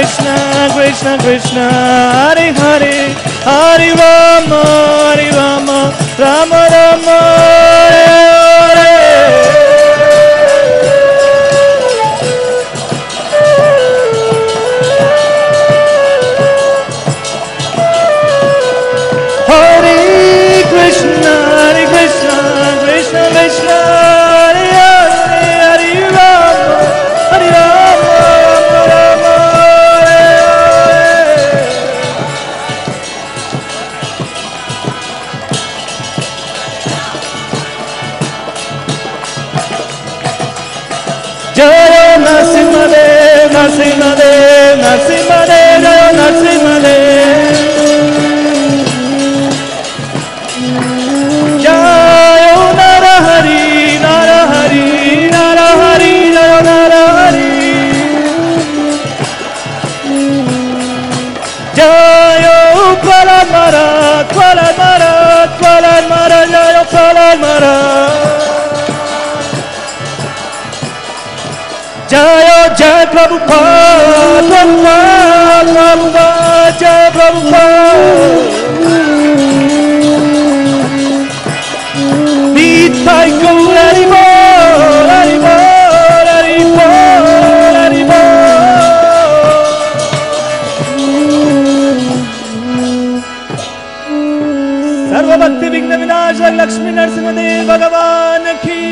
Krishna, Krishna Krishna, Hare Hare, Hare Rama, Rama Rama, Hare Hare. Hare Krishna, Krishna Krishna, Hare Hare, Hare Rama, Rama Jaya Narasimhadev, Narasimhadev, Narasimhadev, Jaya Narasimhadev. Jaya Narahari, Narahari, Narahari, Jaya Narahari. Jaya Kwalamara, Kwalamara, Kwalamara, Jaya Kwalamara. Jaya Jai Prabhupada, Prabhupada, Prabhupada, Jai Prabhupada. Nitai Gaur Hari Bol, Hari Bol, Hari Bol, Hari Bol. Sarva Bhakti Vigna Vinashak Lakshmi Narasimhadev Bhagavan Ki,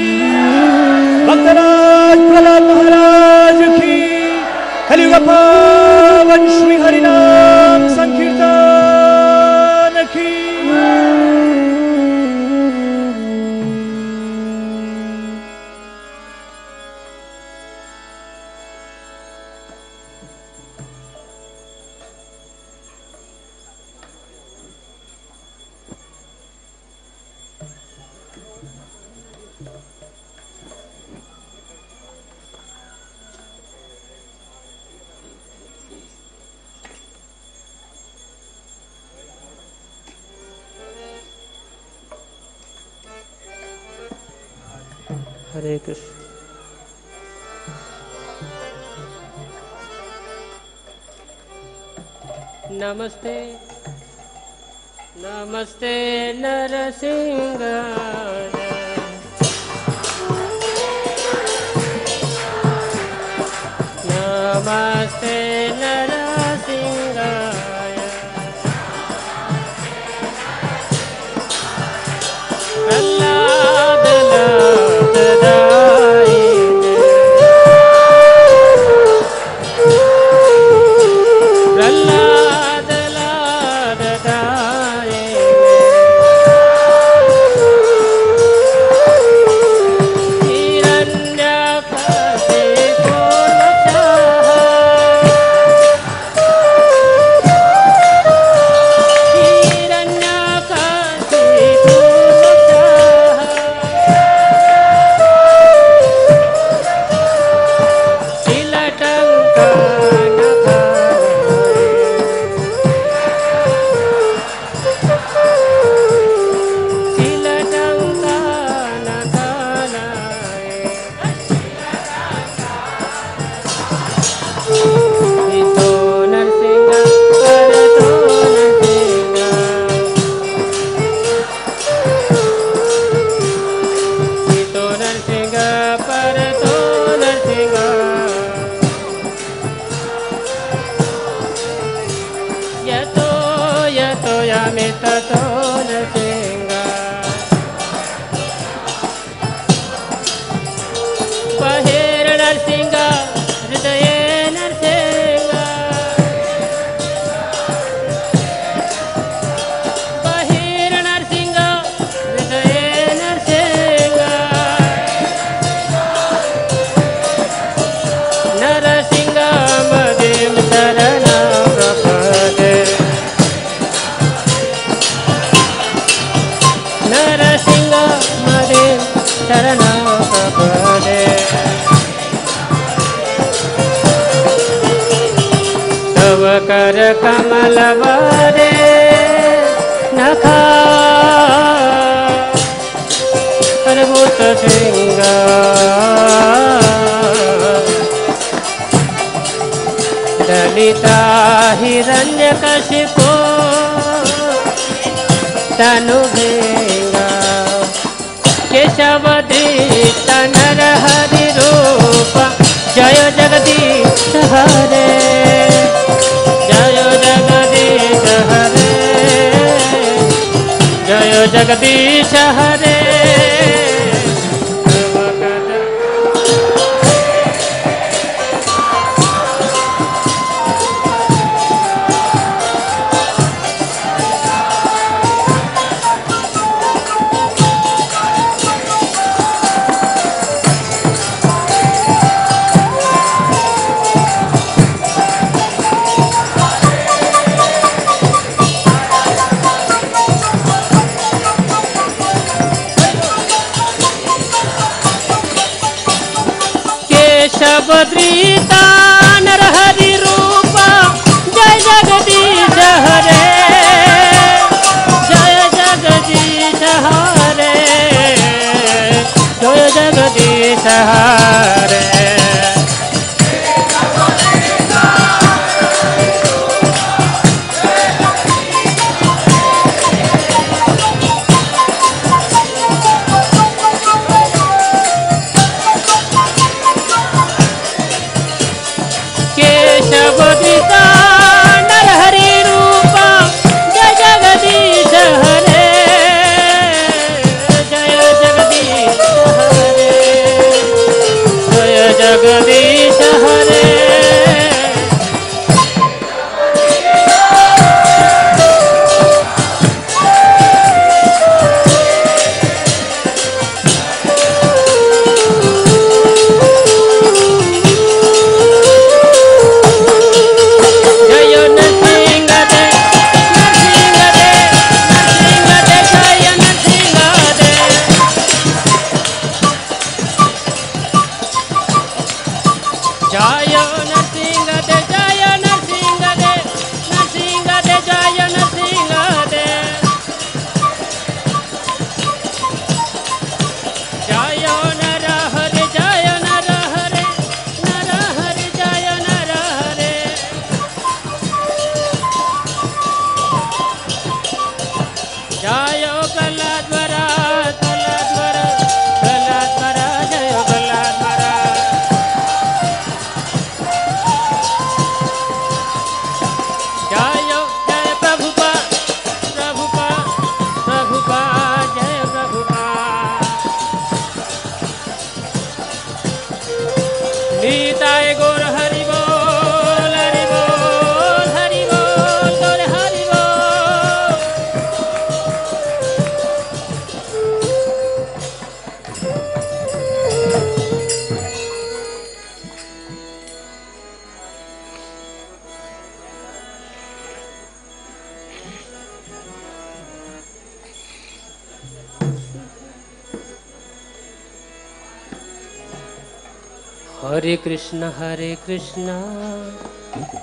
Bhaktaraj Prahlad Maharaj Ki, Kaliyuga Pavan Shri Harinam Sankirtan Ki. Hare Krishna. Namaste, Namaste Narasingha. Namaste Narasingha. कर कमल वरे नखा अद्भुत श्रृंगार ललिता हिरण्यकशिपो तनु भेंगा केशवदीप्त नरहरि रूप जय जगदीश हरे जय जगदीश हरे जय जगदीश हरे केशवदीप्ता नरहरि रूप जय जगदीश हरे जय जगदीश हरे जय जगदीश हरे केशवदीप्ता नरहरि रूप जय जगदीश हरे जय जगदीश हरे जय जगदीश हरे निताय गौर हरि बोल हरि बोल हरि बोल गौर हरि बोल। हरे कृष्ण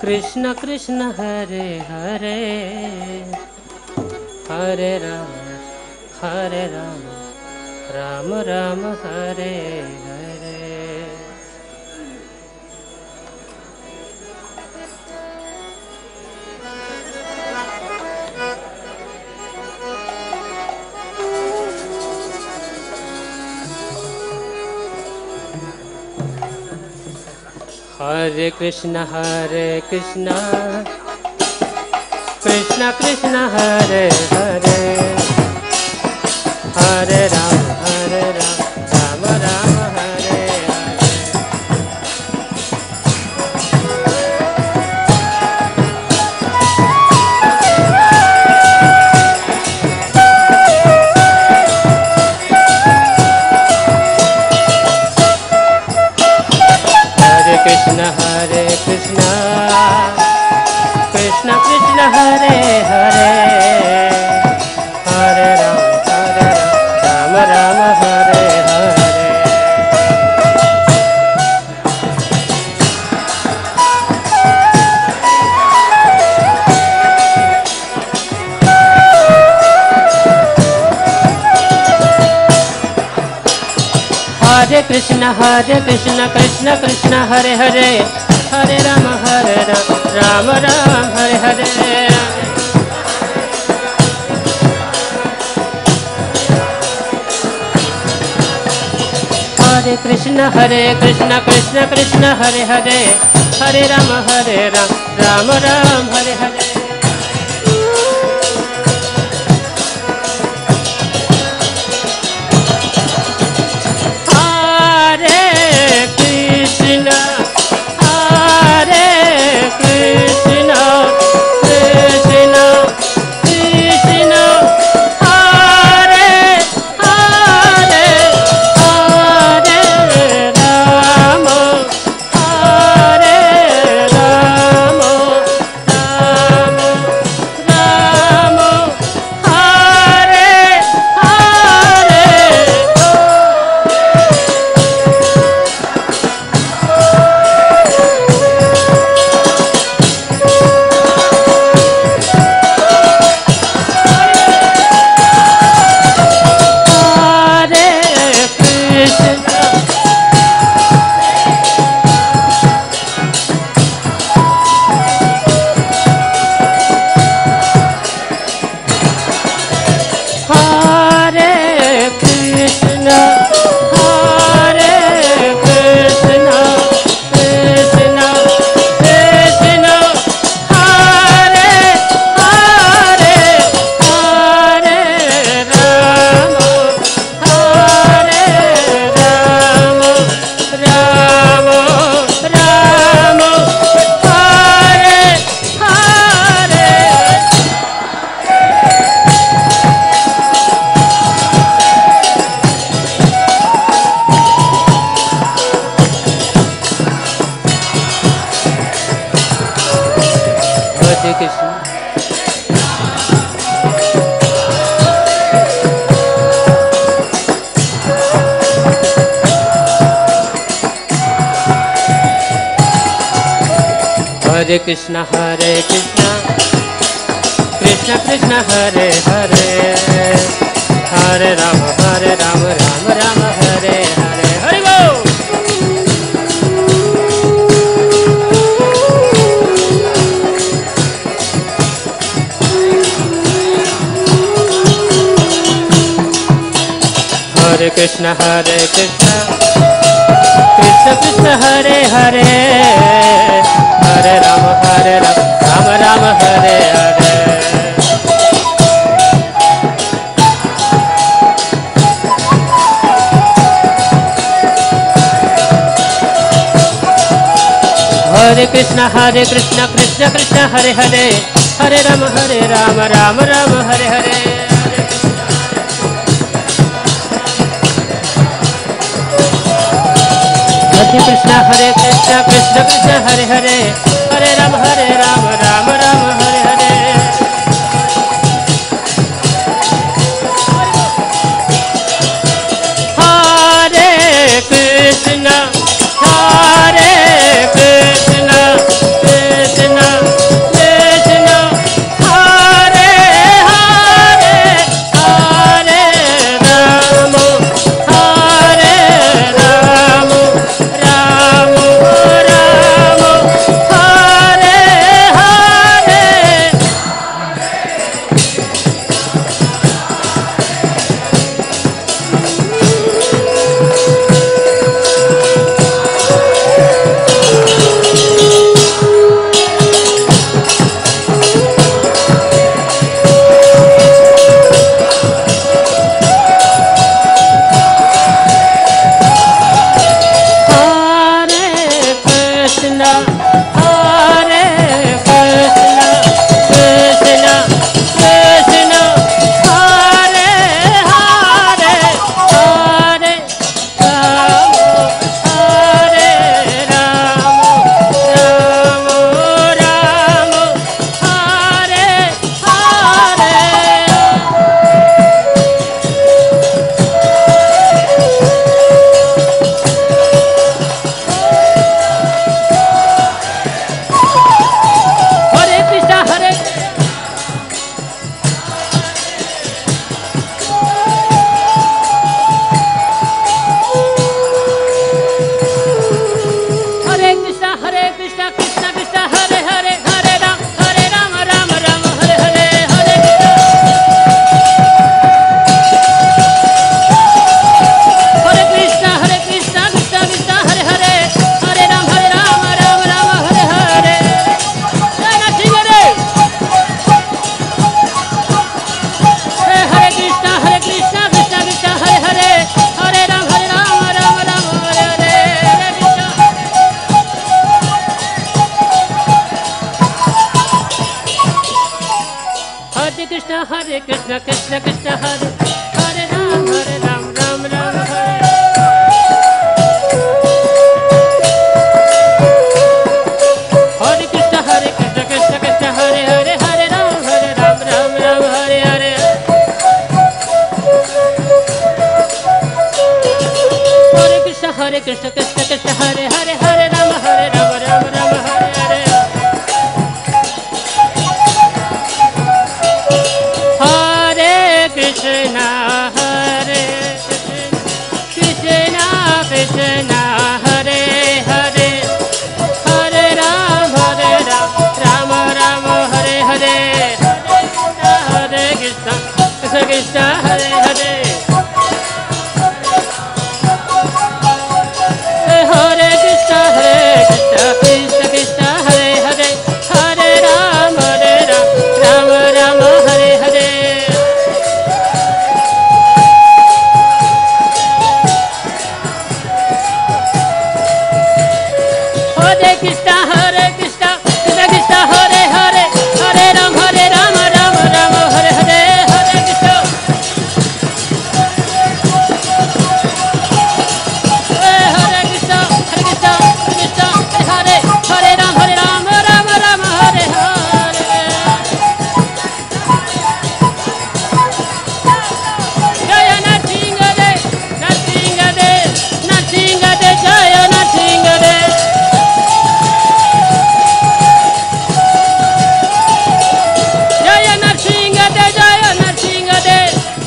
कृष्ण कृष्ण हरे हरे हरे राम राम राम हरे हरे। हरे कृष्ण कृष्ण कृष्ण हरे हरे हरे राम राम राम हरे हरे। हरे कृष्ण कृष्ण कृष्ण हरे हरे हरे राम राम हरे हरे। हरे Krishna Krishna Krishna Hare Hare Hare Ram Ram Ram Hare Hare Hare Krishna Krishna Krishna Hare Hare Hare Ram Ram Ram Hare Hare Hare Krishna Krishna Krishna Hare Hare Hare Ram Ram Ram Hare Hare Hare Bol Hare Krishna Krishna Krishna Hare Hare Hare Ram Ram Hare Hare Hare Krishna Krishna Krishna Hare Hare Hare Ram Ram Hare Hare Hare Krishna Krishna Krishna Hare Hare Hare Ram Ram Hare Hare Hare Krishna Krishna Krishna Krishna Hare Hare Hare Ram Ram Ram Hare Krishna Hare Krishna Krishna Krishna Hare Hare Ram Ram Ram Hare Hare Krishna Krishna Krishna Hare Hare Hare Ram Ram Hare Hare Hare Krishna Krishna Krishna Hare Hare Hare Ram Ram Hare Hare Hare Krishna Krishna Krishna Hare Hare Hare Ram Ram Hare Hare Hare Krishna Krishna Krishna Hare Hare Krishna Krishna Hare Hare Hare Ram Ram Hare Hare Hare Krishna Krishna Krishna Hare Hare Hare Ram Ram Hare Hare Hare Krishna Hare Krishna Hare Ram Ram Hare Hare Jaya Narsingade Jaya Narsingade Jaya Narsingade Jaya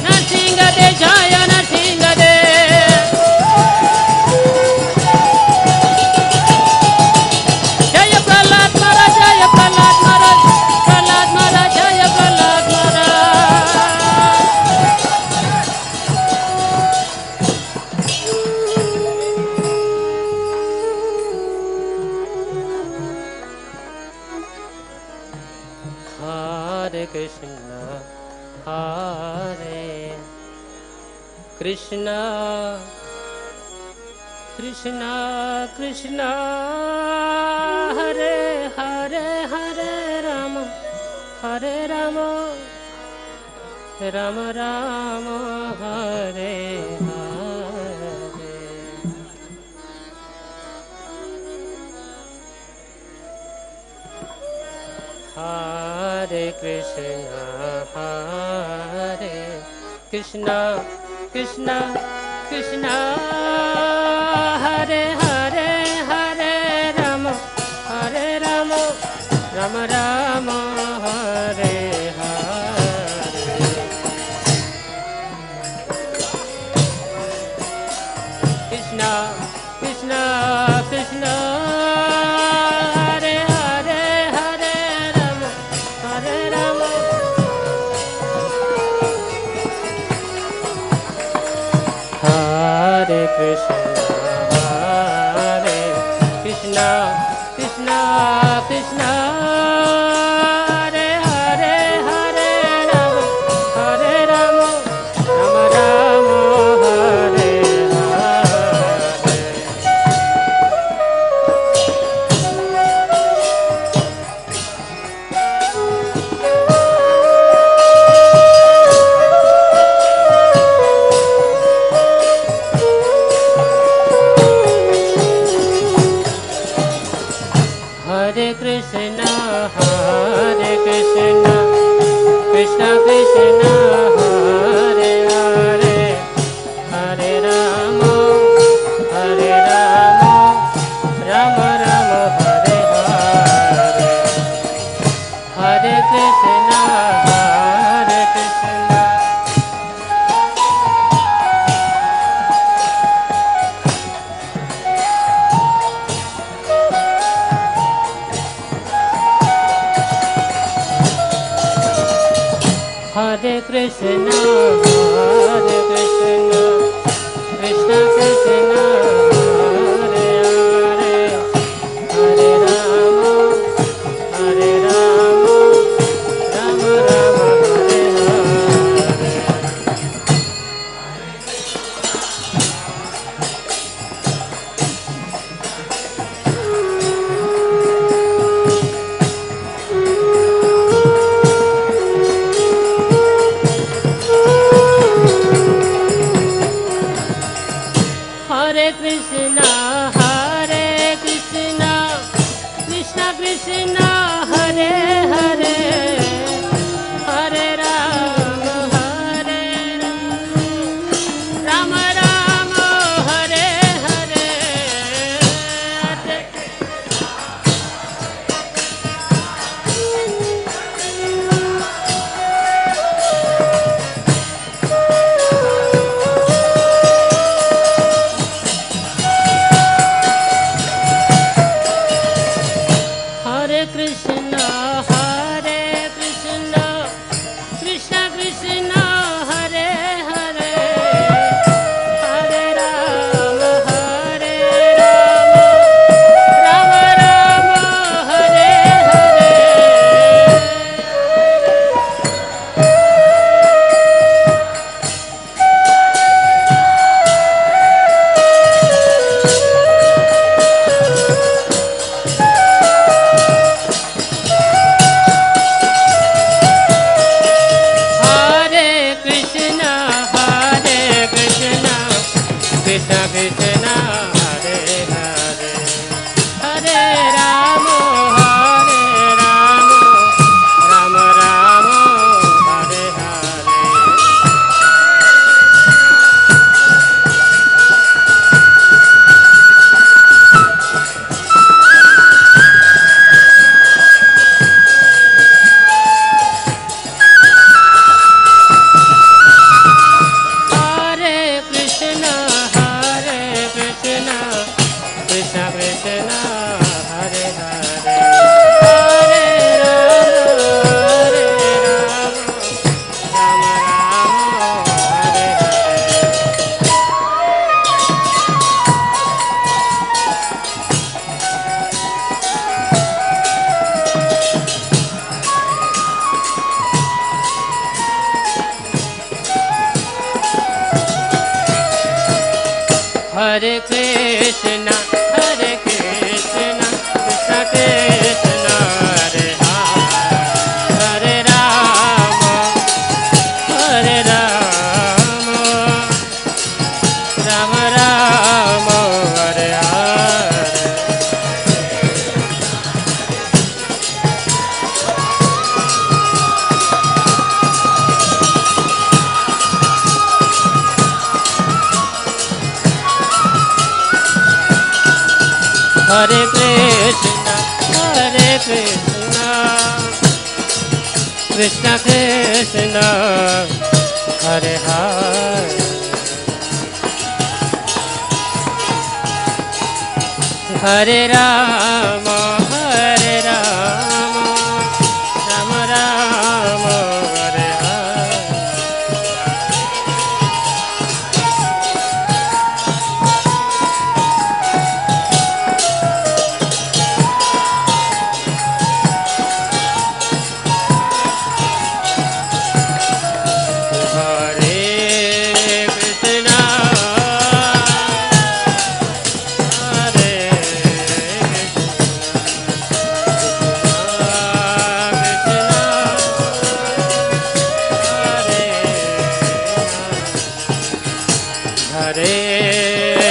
Narsingade Jaya Narsingade Jaya Prahlad Maharaj Jaya Prahlad Maharaj Jaya Prahlad Maharaj Hare Krishna Krishna Krishna Hare Hare Hare Rama Rama Hare Hare Hare Krishna Krishna Krishna Hare Hare Hare Rama Rama Hare Hare Krishna Krishna Krishna Hare Hare Hare Rama Hare Krishna Krishna Krishna Hare Hare Hare Rama Rama Hare Hare Hare Krishna Krishna Krishna Hare Hare Hare Rama Rama Hare Hare Hare Krishna Hare Krishna Krishna Krishna Hare Hare Hare Rama Rama Hare Hare Krishna, Hare Krishna, Krishna Krishna, Hare Hare, Hare Rama, Hare Rama, Rama Rama, Hare Hare. Hare Krishna, Hare Krishna, Krishna Krishna, Hare Hare, Hare Rama, Hare Rama, Rama Rama, Hare Hare. Hare Krishna, Hare Krishna, Krishna Krishna, Hare Hare, Hare Rama, Hare Rama, Rama Rama, Hare Hare. Hare Krishna, Hare Krishna, Krishna Krishna, Hare Hare, Hare Rama, Hare Rama, Rama Rama, Hare Hare. Hare Krishna, Hare Krishna, Krishna Krishna, Hare Hare, Hare Rama, Hare Rama, Rama Rama, Hare Hare. Hare Krishna, Hare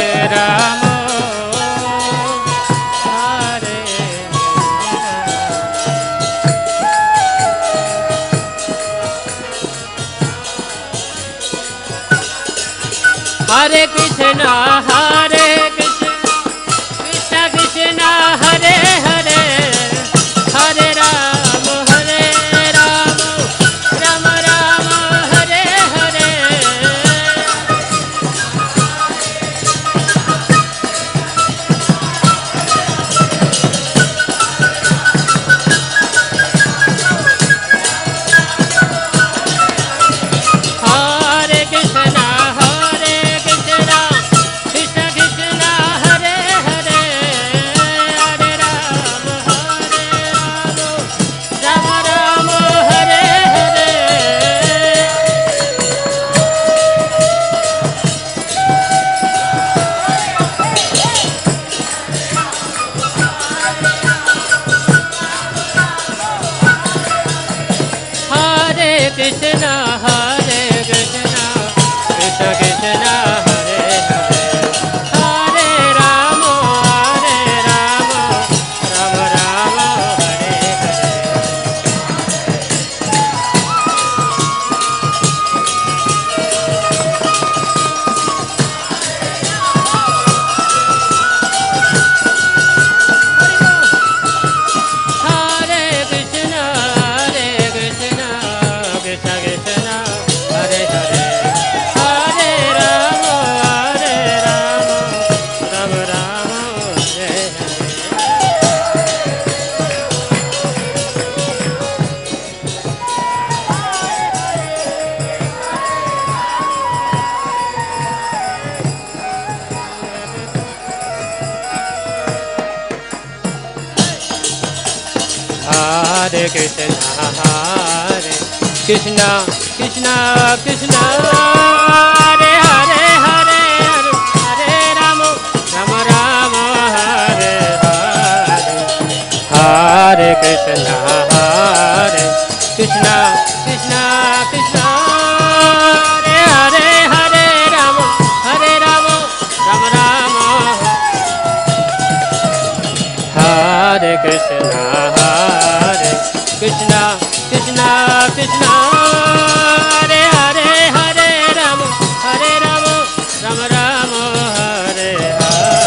Hare Rama, Hare Hare Krishna, Hare Krishna, Krishna Krishna, Hare Hare, Hare Rama, Hare Rama, Rama Rama, Hare Hare. Hare Krishna, Hare Krishna, Krishna Krishna, Hare Hare, Hare Rama, Hare Rama, Rama Rama, Hare Hare. Hare Krishna, Hare Krishna, Krishna Krishna, Hare Hare, Hare Rama, Hare Rama, Rama Rama, Hare Hare. Hare Krishna, Krishna Krishna, Hare Krishna Krishna Krishna Hare Hare Hare Hare Rama Rama Rama Hare Hare Hare Krishna Krishna Krishna Krishna Hare Hare Hare Rama Rama Rama Hare Krishna Krishna Krishna Krishna Hare Hare Hare Rama Rama Rama Hare Hare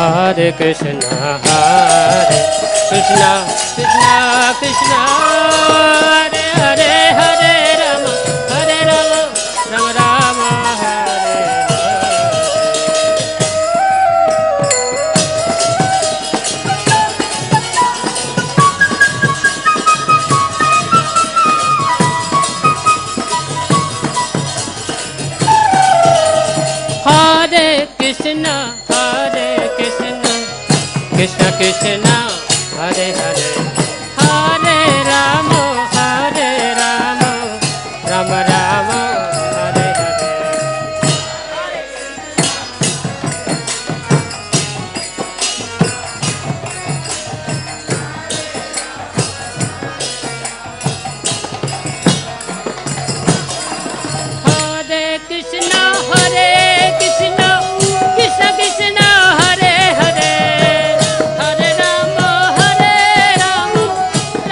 Hare Krishna Hare Krishna Krishna Krishna Hare Hare Hare Rama Rama Rama Hare Hare Krishna Krishna Krishna Hare Hare Hare Rama Rama Rama Hare Hare Hare Krishna Krishna Krishna Hare Hare Hare Rama Rama Rama Hare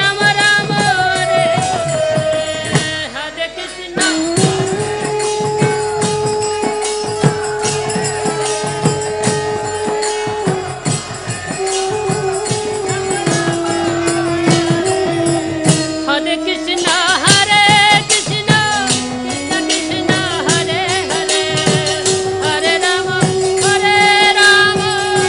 Hare Krishna Hare Krishna Krishna Krishna Hare Hare Hare Rama Rama Rama Hare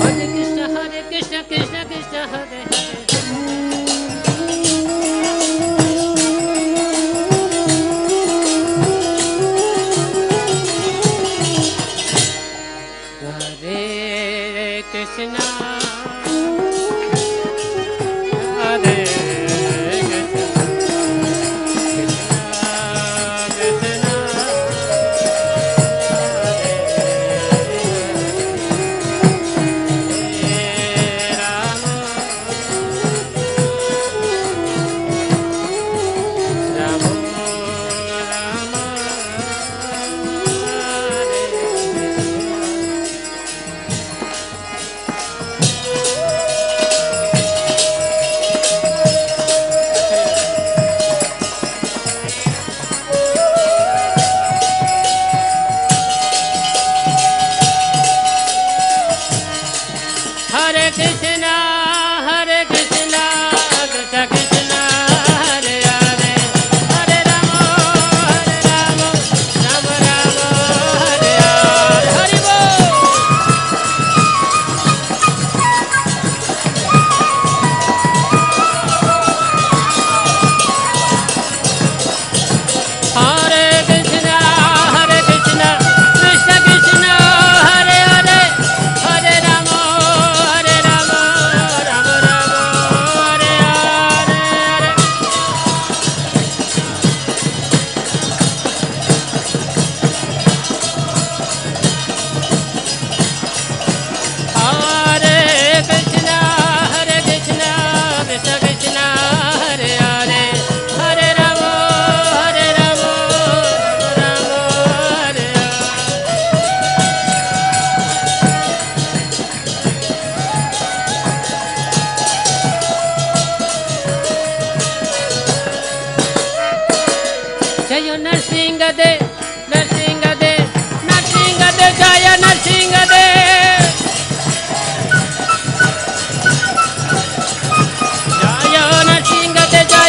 Hare Krishna Hare Krishna Krishna Krishna Hare Hare Hare Krishna Hare Hare Krishna Krishna Krishna Hare Hare Hare Rama Rama Rama Hare Hare Hari Bol Hare Krishna Krishna Krishna Hare Hare Hare Rama Rama Rama Hare Hare Hare Krishna Krishna Krishna Hare Hare Hare Rama Rama Hare Hare Jaya Narsingha De Narsingha De Narsingha De Jaya Narsingha De Jaya Narsingha De Jaya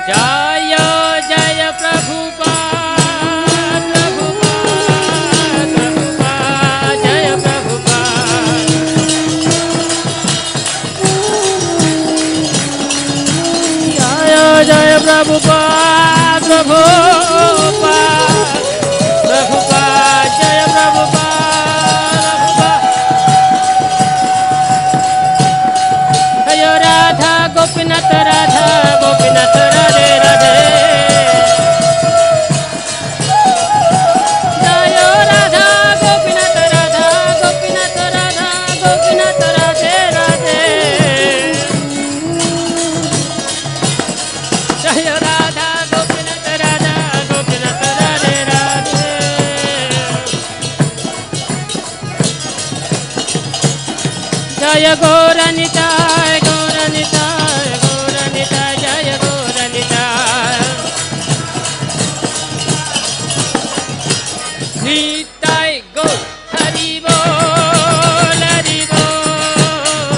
जय जय प्रभुपाद प्रभुपाद प्रभुपाद जय प्रभुपाद जय प्रभुपाद प्रभुपाद प्रभुपाद जय प्रभुपाद जय राधा गोपीनाथ राधा गोपीनाथ राधे राधे जय राधा गोपीनाथ राधा गोपीनाथ राधा गोपीनाथ राधे राधे जय राधा गोपीनाथ राधा गोपीनाथ राधे राधे जय गौर निताय